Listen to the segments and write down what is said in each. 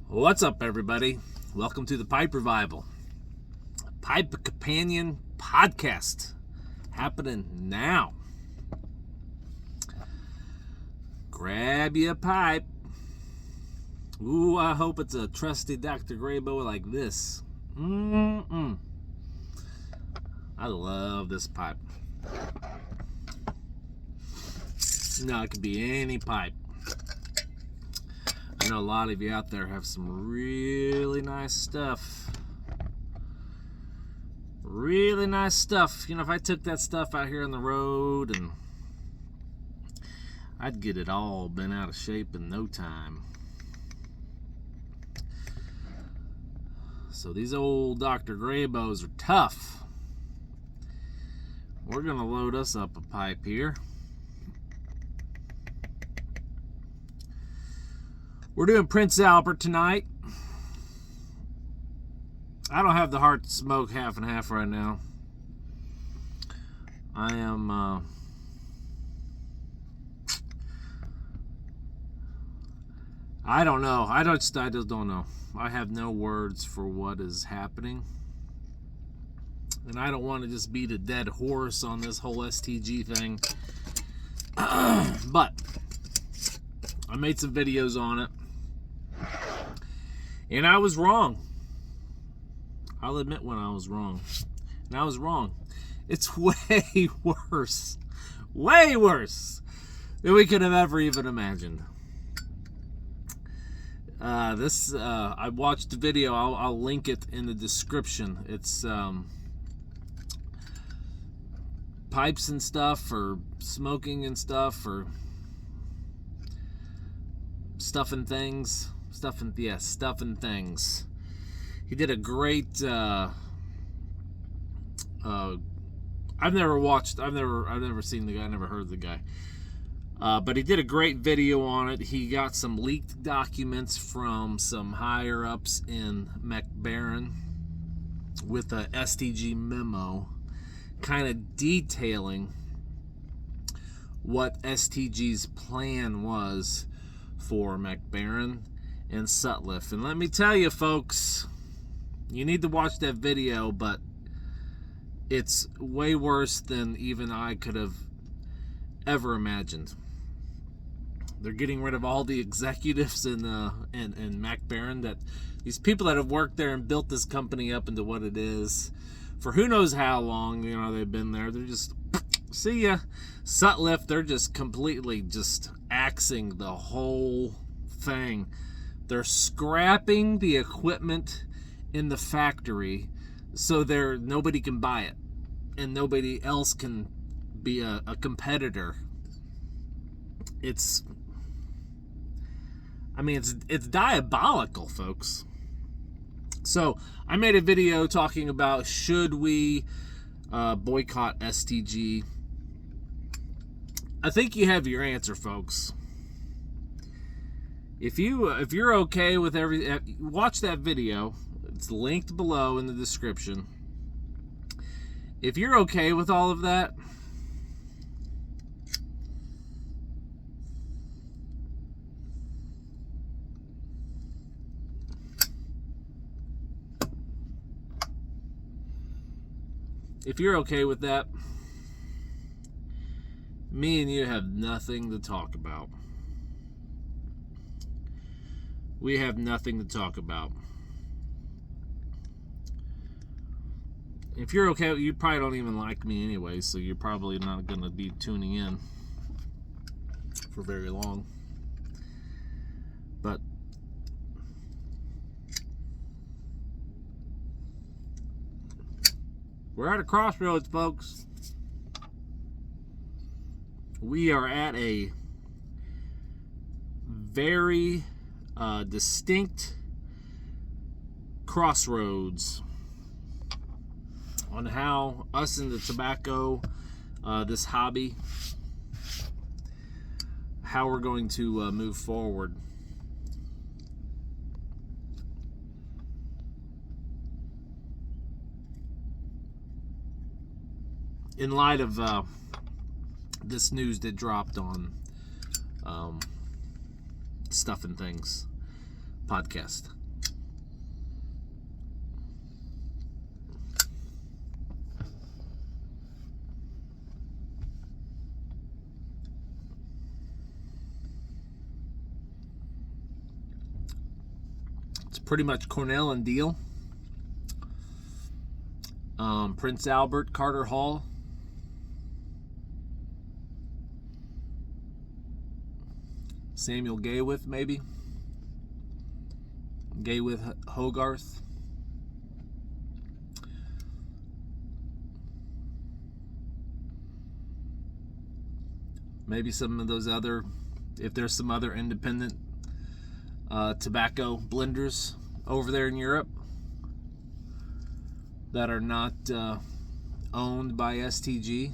What's up, everybody? Welcome to the Pipe Revival, Pipe Companion Podcast, happening now. Grab your pipe. Ooh, I hope it's a trusty Dr. Graybo like this. I love this pipe. No, it could be any pipe. I know a lot of you out there have some really nice stuff. Really nice stuff. You know, if I took that stuff out here on the road, and I'd get it all bent out of shape in no time. So these old Dr. Graybos are tough. We're going to load us up a pipe here. We're doing Prince Albert tonight. I don't have the heart to smoke half and half right now. I am I don't know. I just don't know. I have no words for what is happening. And I don't want to just beat a dead horse on this whole STG thing. But I made some videos on it. And I was wrong. I'll admit when I was wrong. And I was wrong. It's way worse. Way worse than we could have ever even imagined. I watched the video. I'll link it in the description. It's pipes and stuff, or smoking and stuff, or stuffing things. Stuffing things. He did a great. I've never seen the guy. I never heard the guy. But he did a great video on it. He got some leaked documents from some higher ups in McBaren with a STG memo, kind of detailing what STG's plan was for McBaren and Sutliff. And let me tell you, folks, you need to watch that video, but it's way worse than even I could have ever imagined. They're getting rid of all the executives in McBaren, that these people that have worked there and built this company up into what it is for who knows how long. You know, they've been there. They're just, see ya. Sutliff, they're just completely just axing the whole thing. They're scrapping the equipment in the factory so nobody can buy it and nobody else can be a competitor. It's diabolical, folks. So I made a video talking about, should we boycott STG? I think you have your answer, folks. If you're okay with watch that video. It's linked below in the description. If you're okay with all of that, me and you have nothing to talk about. We have nothing to talk about. If you're okay, you probably don't even like me anyway, so you're probably not going to be tuning in for very long. But we're at a crossroads, folks. We are at a very distinct crossroads on how us in the tobacco, this hobby, how we're going to move forward. In light of this news that dropped on stuff and things podcast. It's pretty much Cornell and Deal, Prince Albert, Carter Hall, Samuel Gayworth, maybe Gayworth Hogarth. Maybe some of those other, if there's some other independent tobacco blenders over there in Europe that are not owned by STG.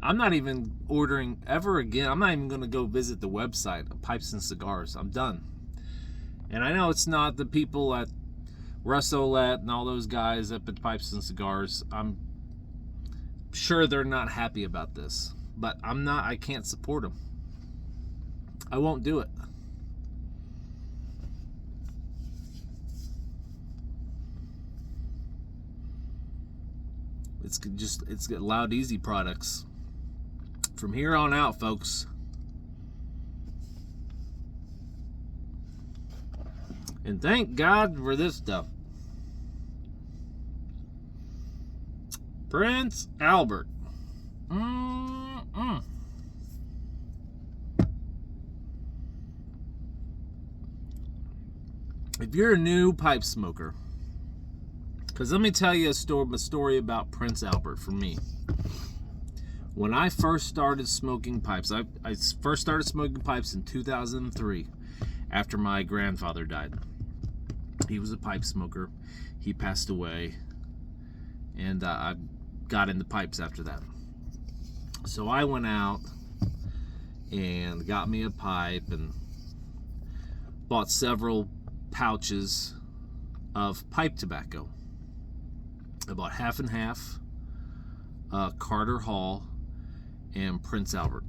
I'm not even ordering ever again. I'm not even going to go visit the website of Pipes and Cigars. I'm done. And I know it's not the people at Russ Olette and all those guys up at Pipes and Cigars. I'm sure they're not happy about this. But I can't support them. I won't do it. It's Loud Easy products. From here on out, folks. And thank God for this stuff. Prince Albert. If you're a new pipe smoker, because let me tell you a story about Prince Albert for me. When I first started smoking pipes, I first started smoking pipes in 2003 after my grandfather died. He was a pipe smoker. He passed away, and I got into pipes after that. So I went out and got me a pipe and bought several pouches of pipe tobacco. I bought half and half, Carter Hall and Prince Albert.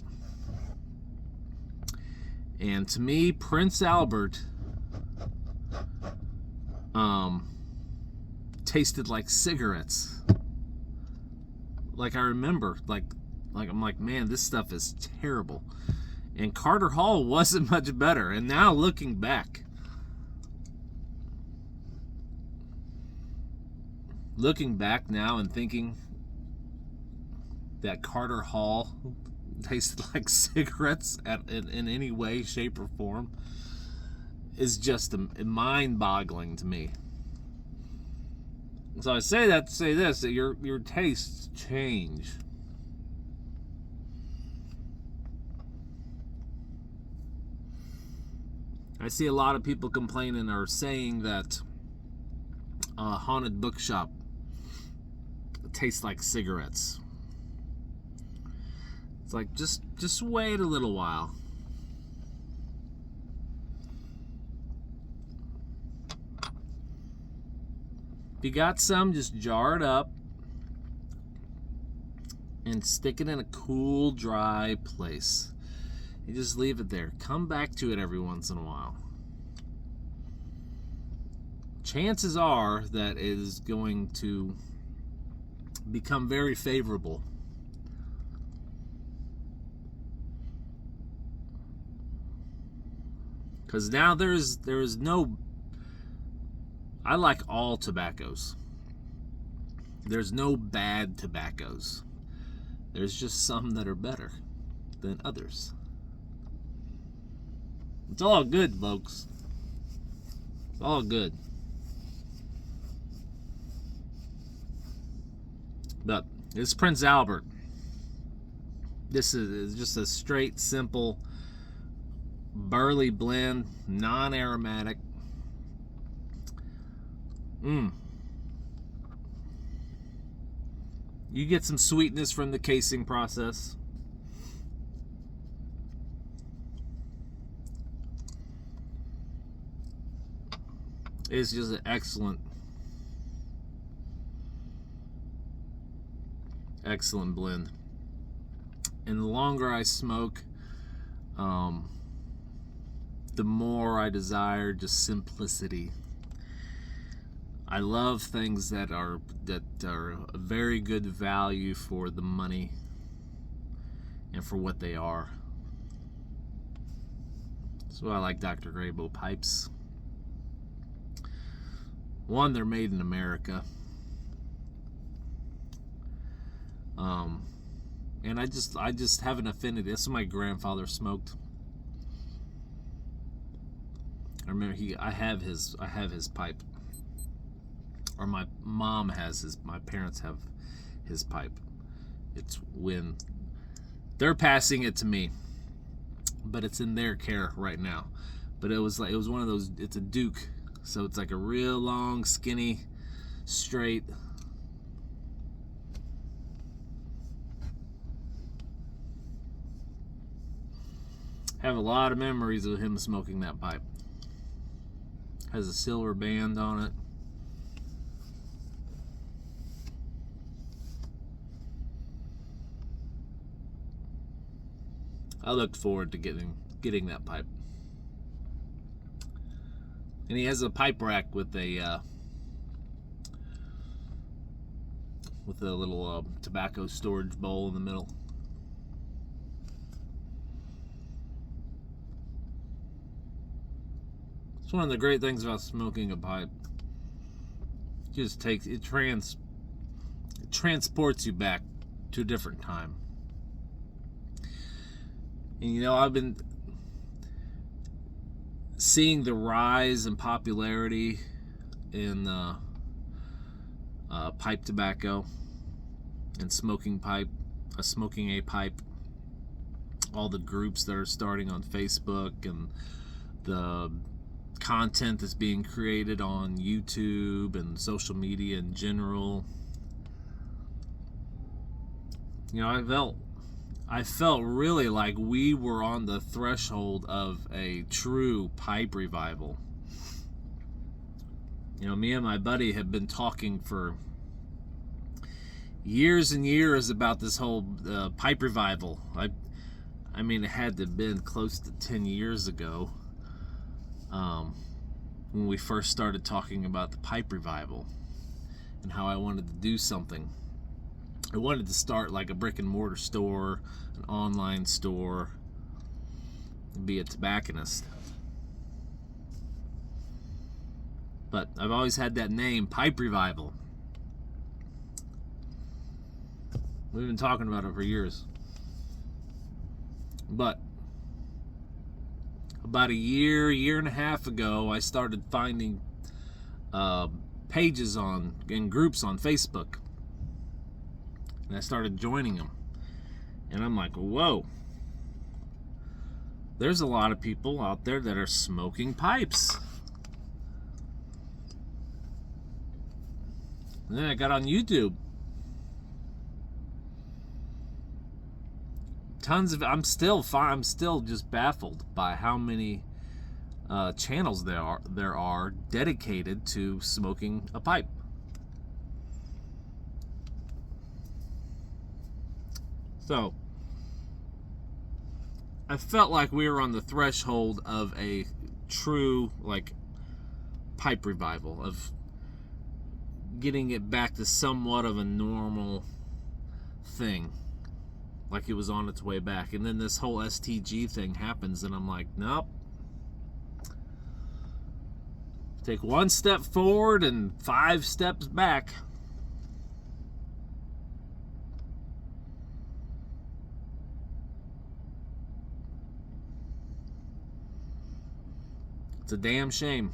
And to me, Prince Albert tasted like cigarettes. Like I remember, like I'm like, man, this stuff is terrible. And Carter Hall wasn't much better. And now looking back now and thinking that Carter Hall tasted like cigarettes in any way, shape, or form is just mind-boggling to me. So I say that to say this, that your tastes change. I see a lot of people complaining or saying that Haunted Bookshop tastes like cigarettes. It's like, just wait a little while. If you got some, just jar it up and stick it in a cool, dry place. You just leave it there. Come back to it every once in a while. Chances are that it is going to become very favorable. Because now there is no... I like all tobaccos. There's no bad tobaccos. There's just some that are better than others. It's all good, folks. It's all good. But it's Prince Albert. This is just a straight, simple burley blend, non-aromatic. You get some sweetness from the casing process. It's just an excellent blend. And the longer I smoke, the more I desire just simplicity. I love things that are a very good value for the money and for what they are. So I like Dr. Graybo pipes. One, they're made in America. And I just have an affinity. That's what my grandfather smoked. I remember I have his pipe. Or my mom has my parents have his pipe. It's when they're passing it to me, but it's in their care right now. But it was one of those, it's a Duke, so it's like a real long, skinny, straight. Have a lot of memories of him smoking that pipe. Has a silver band on it. I looked forward to getting that pipe. And he has a pipe rack with a little tobacco storage bowl in the middle. It's one of the great things about smoking a pipe. It transports you back to a different time. And I've been seeing the rise in popularity in pipe tobacco and smoking a pipe. All the groups that are starting on Facebook and the content that's being created on YouTube and social media in general. I felt really like we were on the threshold of a true pipe revival. Me and my buddy have been talking for years and years about this whole pipe revival. I mean, it had to have been close to 10 years ago when we first started talking about the pipe revival and how I wanted to do something. I wanted to start like a brick and mortar store, an online store, and be a tobacconist. But I've always had that name, Pipe Revival. We've been talking about it for years. But about a year and a half ago, I started finding pages and groups on Facebook. And I started joining them. And I'm like, whoa. There's a lot of people out there that are smoking pipes. And then I got on YouTube. I'm still just baffled by how many channels there are dedicated to smoking a pipe. So I felt like we were on the threshold of a true pipe revival, of getting it back to somewhat of a normal thing, like it was on its way back. And then this whole STG thing happens, and I'm like, nope. Take one step forward and 5 steps back. It's a damn shame.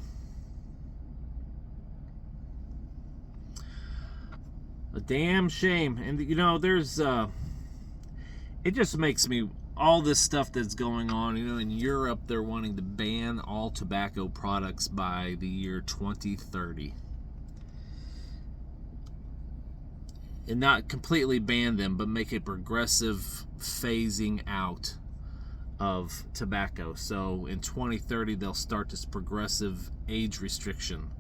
A damn shame. And there's it just makes me, all this stuff that's going on, in Europe they're wanting to ban all tobacco products by the year 2030. And not completely ban them, but make a progressive phasing out of tobacco. So in 2030 they'll start this progressive age restriction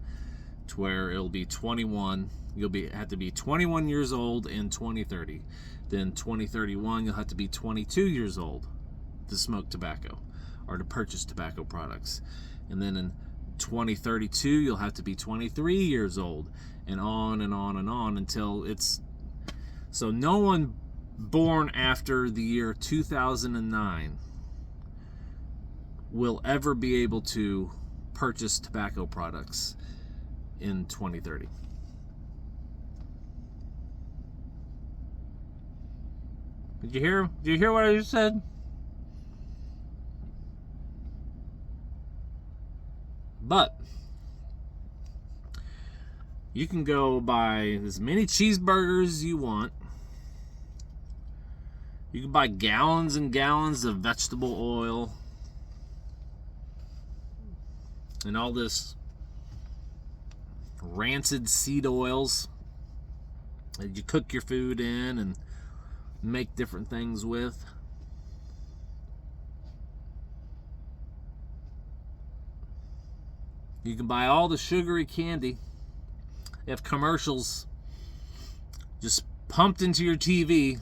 to where it'll be 21. You'll have to be 21 years old in 2030. Then 2031, you'll have to be 22 years old to smoke tobacco or to purchase tobacco products. And then in 2032, you'll have to be 23 years old, and on and on and on until it's... So no one born after the year 2009 will ever be able to purchase tobacco products in 2030. Did you hear? Did you hear what I just said? But you can go buy as many cheeseburgers as you want. You can buy gallons and gallons of vegetable oil and all this rancid seed oils that you cook your food in and make different things with. You can buy all the sugary candy. They have commercials just pumped into your TV.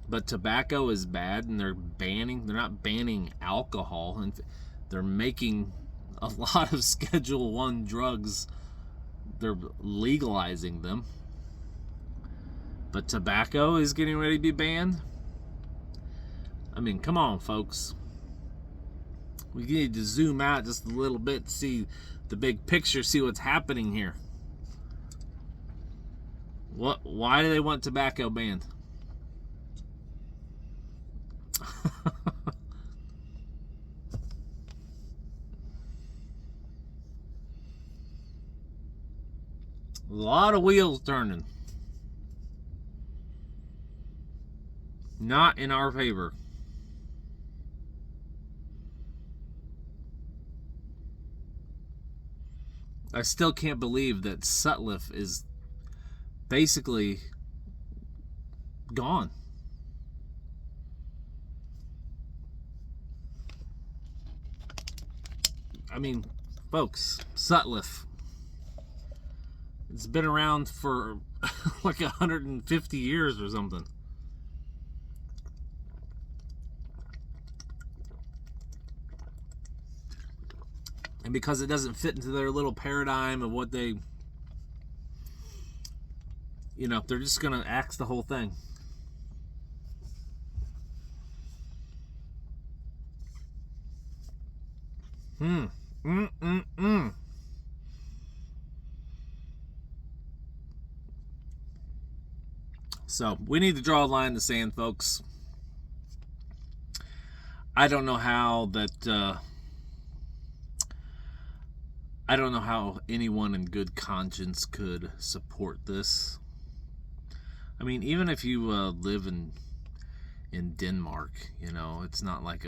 But tobacco is bad, and they're not banning alcohol, and they're making a lot of Schedule 1 drugs. They're legalizing them. But tobacco is getting ready to be banned. I mean, come on, folks. We need to zoom out just a little bit to see the big picture, see what's happening here. Why do they want tobacco banned? A lot of wheels turning. Not in our favor. I still can't believe that Sutliff is basically gone. I mean, folks, Sutliff. It's been around for like 150 years or something. And because it doesn't fit into their little paradigm of what they, they're just going to axe the whole thing. So, we need to draw a line in the sand, folks. I don't know how I don't know how anyone in good conscience could support this. I mean, even if you live in Denmark, it's not like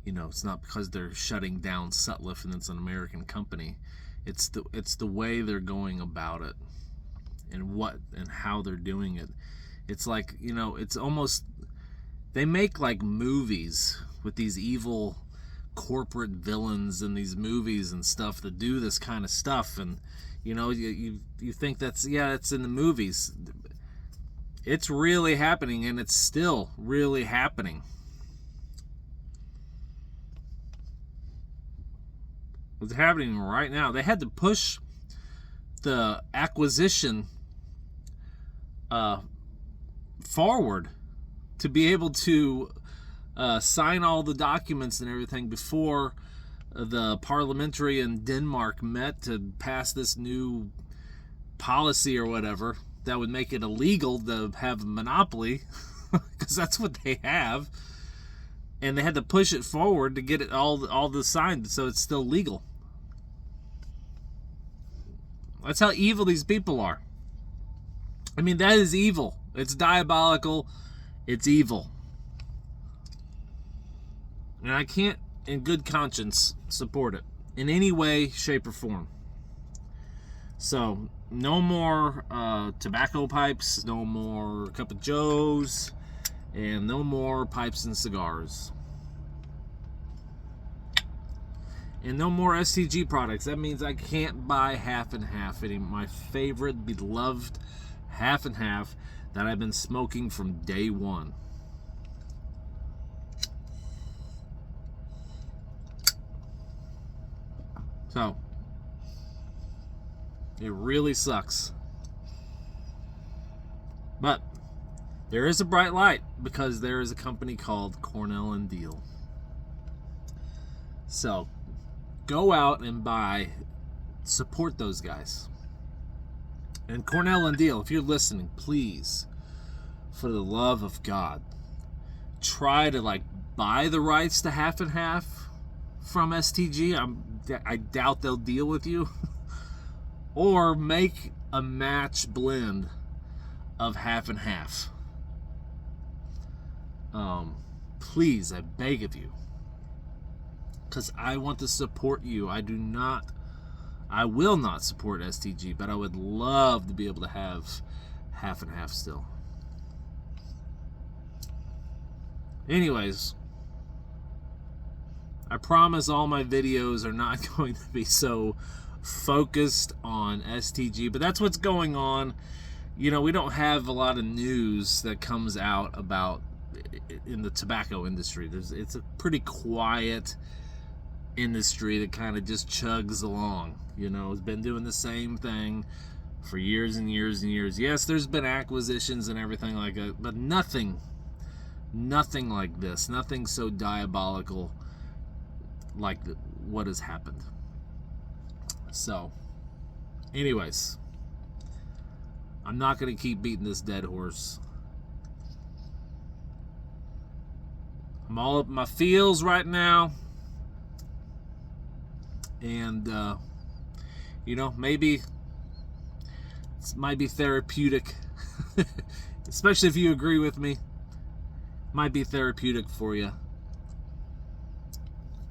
it's not because they're shutting down Sutliff and it's an American company. It's the way they're going about it and how they're doing it. It's like, it's almost, they make like movies with these evil corporate villains in these movies and stuff that do this kind of stuff, and you think it's in the movies. It's really happening, and it's still really happening. It's happening right now. They had to push the acquisition forward to be able to sign all the documents and everything before the parliamentary in Denmark met to pass this new policy or whatever that would make it illegal to have a monopoly, because that's what they have. And they had to push it forward to get it all the signed so it's still legal. That's how evil these people are. I mean, that is evil. It's diabolical. It's evil. And I can't, in good conscience, support it in any way, shape, or form. So, no more tobacco pipes, no more Cup of Joes, and no more pipes and cigars. And no more STG products. That means I can't buy half and half anymore. My favorite, beloved half and half that I've been smoking from day one. So, it really sucks. But there is a bright light because there is a company called Cornell and Diehl. So, go out and support those guys. And Cornell and Diehl, if you're listening, please, for the love of God, try to buy the rights to half and half from STG. I doubt they'll deal with you. Or make a match blend of half and half. Please, I beg of you. Because I want to support you. I will not support STG, but I would love to be able to have half and half still. Anyways, I promise all my videos are not going to be so focused on STG, but that's what's going on. You know, we don't have a lot of news that comes out about in the tobacco industry. It's a pretty quiet industry that kind of just chugs along. You know, it's been doing the same thing for years and years and years. Yes, there's been acquisitions and everything like that, but nothing like this. Nothing so diabolical like what has happened. So, anyways, I'm not going to keep beating this dead horse. I'm all up my feels right now. And, you know, maybe it might be therapeutic. Especially if you agree with me. Might be therapeutic for you.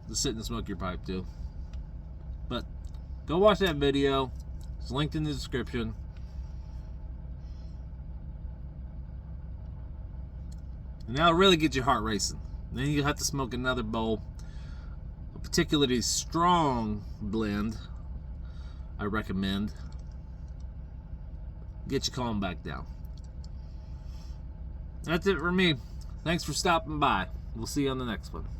Just sit and smoke your pipe too. But go watch that video. It's linked in the description. And that'll really get your heart racing. Then you'll have to smoke another bowl. A particularly strong blend, I recommend. Get you calm back down. That's it for me. Thanks for stopping by. We'll see you on the next one.